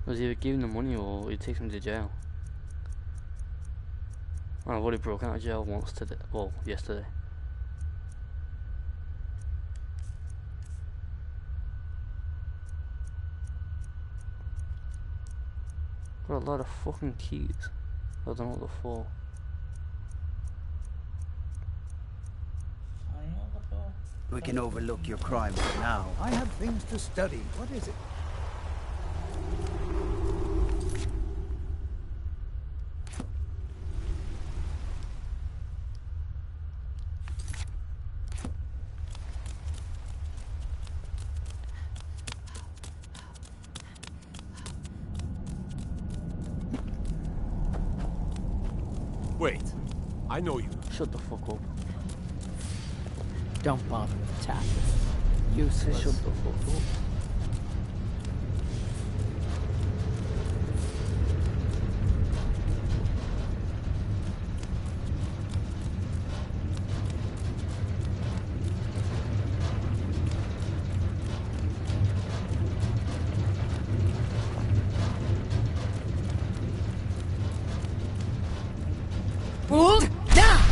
Was either giving them money or he takes him to jail. I've already broken out of jail once today. Well, yesterday. Got a lot of fucking keys. I don't know what they're for.
We can overlook your crime for now.
I have things to study. What is it?
Wait, I know you.
Shut the fuck up.
Don't bother with tactics.
Useless. Shut the fuck up.
Hold down!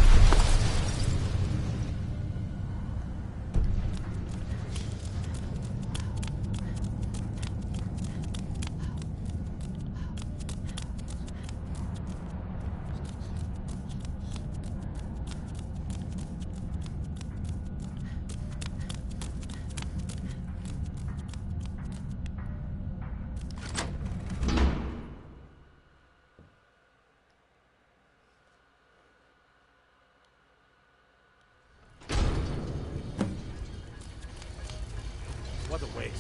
What a waste.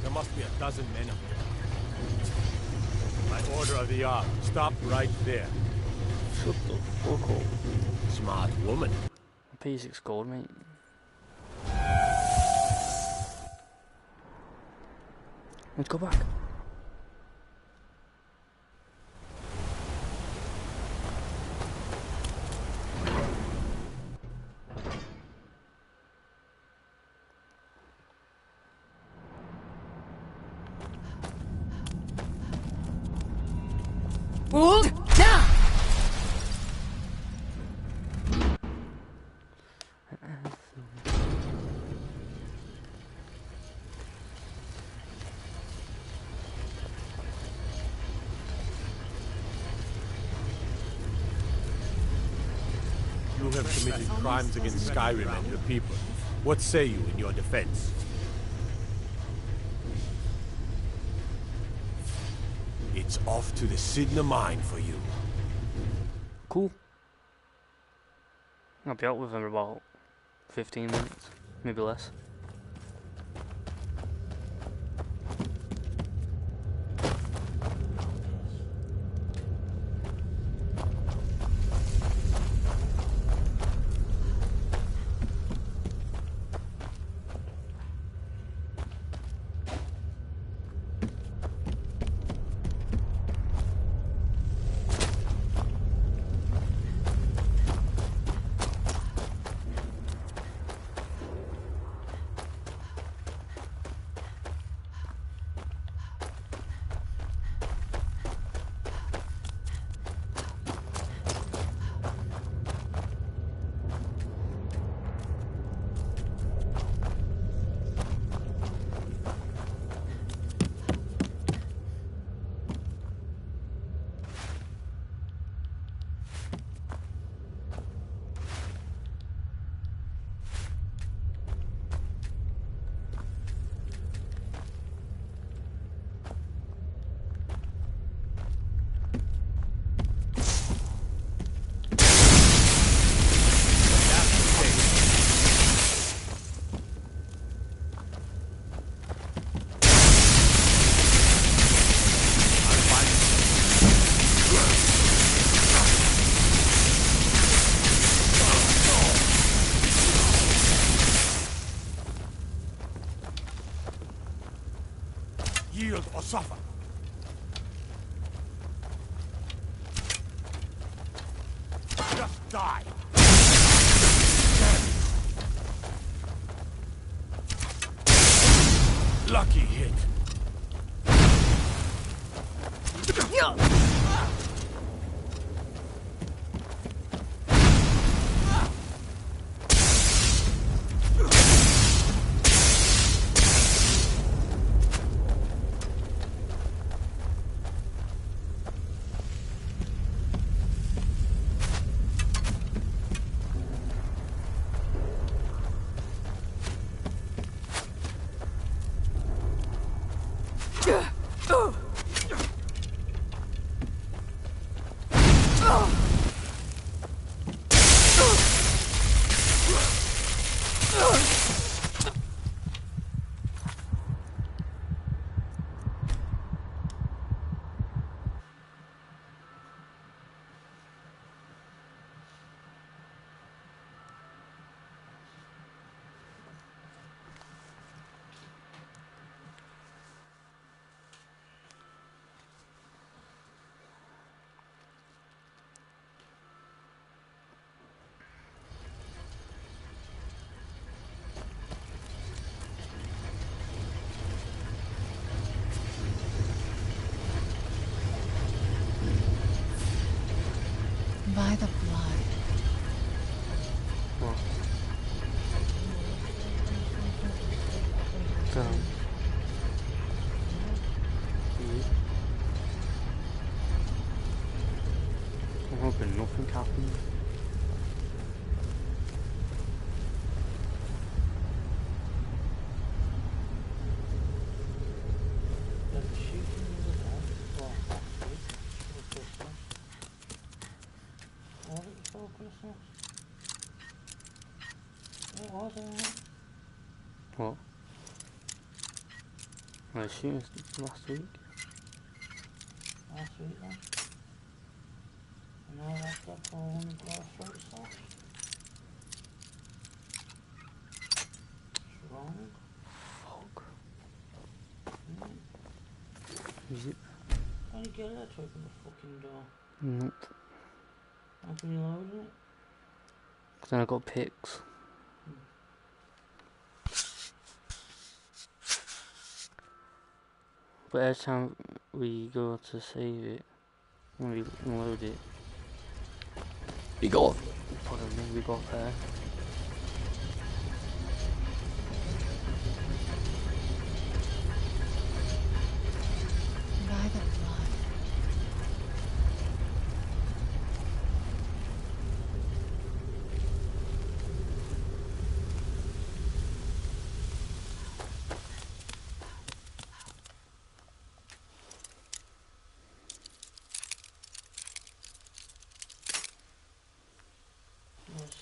There must be a dozen men up here. My order of the hour. Stop right there.
Shut the fuck up.
Smart woman.
P6 gold, mate. Let's go back.
Hold down!
You have committed crimes against Skyrim and your people. What say you in your defense? It's off to the Sidna mine for you.
Cool. I'll be out with him in about 15 minutes, maybe less.
Yield or suffer. Just die. Lucky hit.
was, alright.
What? I assume it's last week.
Last week then. And now that's up for one of our throat slash. What's wrong?
Fuck.
Mm.
Is it?
How do you get there to open the fucking door?
Nope.
How can you load it?
Cause then I got picks. But every time we go to save it, when we load it,
we go.
pardon me, we got there.
By the blood.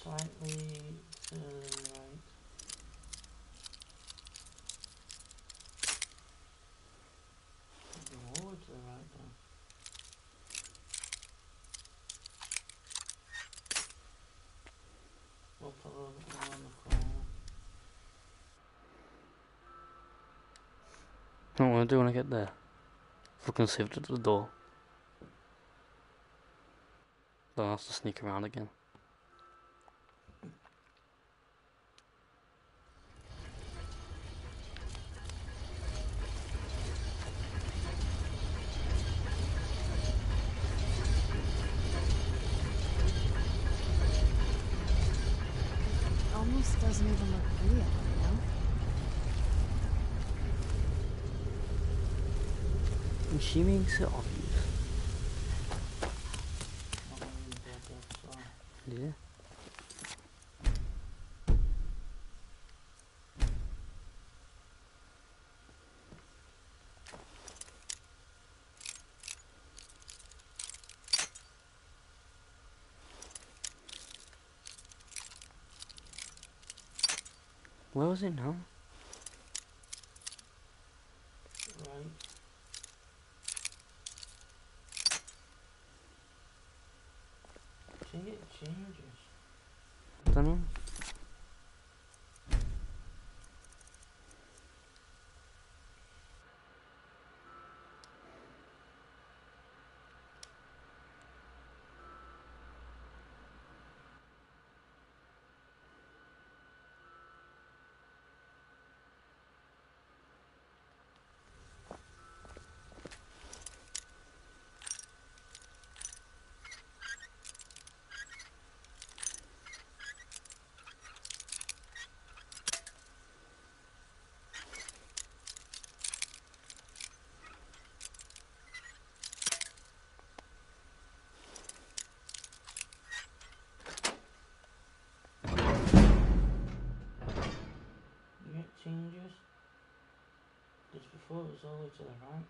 Slightly to the right. Go over to the right then. We'll put a little bit more on the corner.
What I want to do when I get there? Fucking saved at the door. Then I'll have to sneak around again.
Almost doesn't even look real, you know?
And she makes it obvious. Yeah. Where was it now?
Right. I think it changes.
I don't know.
Changes. Just before it was all the way to the right.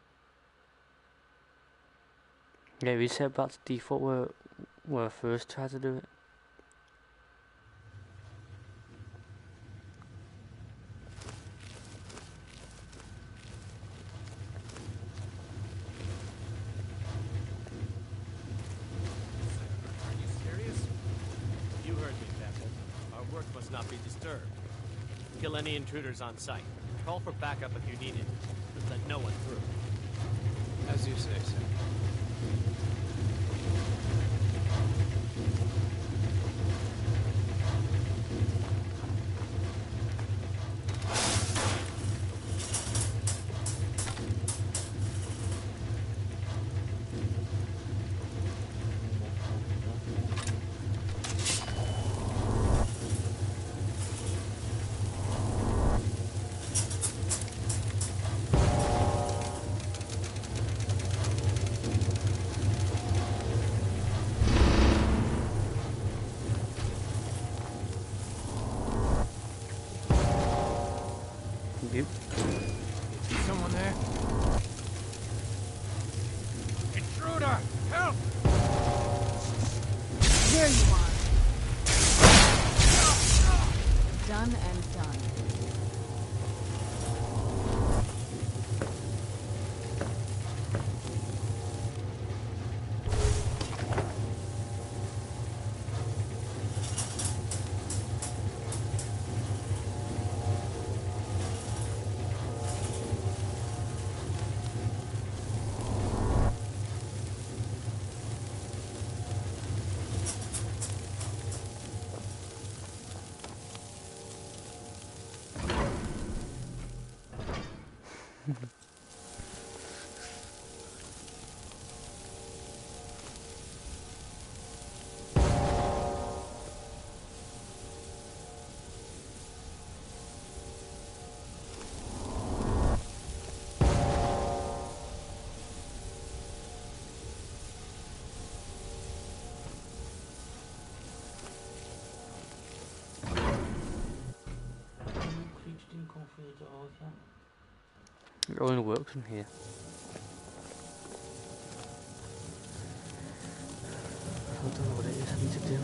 Yeah, we set back to default where I first tried to do it.
Are you serious? You heard me, Bethel. Our work must not be disturbed. Kill any intruders on site. Call for backup if you need it, but let no one through. As you say, sir.
Yep.
See someone there? Intruder! Help!
There you are. Done and done.
It only works from here. I don't know what it is I need to do.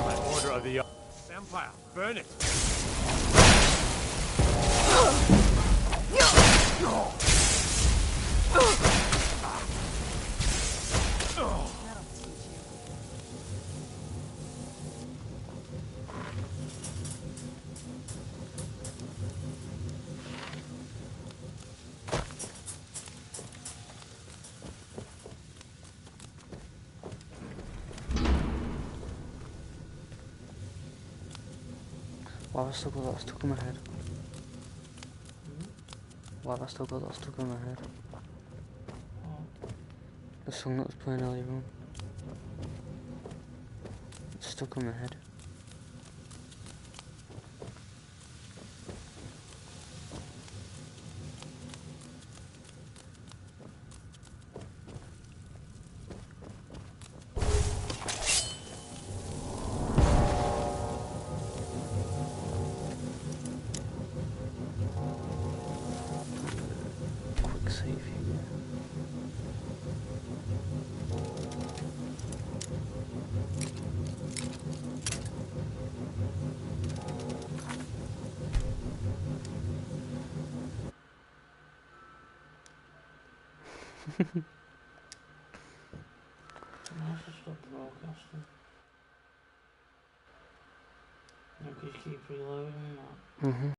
By order of the Empire, burn it!
Why have I still got that stuck in my head? Why have I still got that stuck in my head? The song that was playing earlier on. It's stuck in my head. Quick save here.
I should stop broadcasting. You could keep reloading that.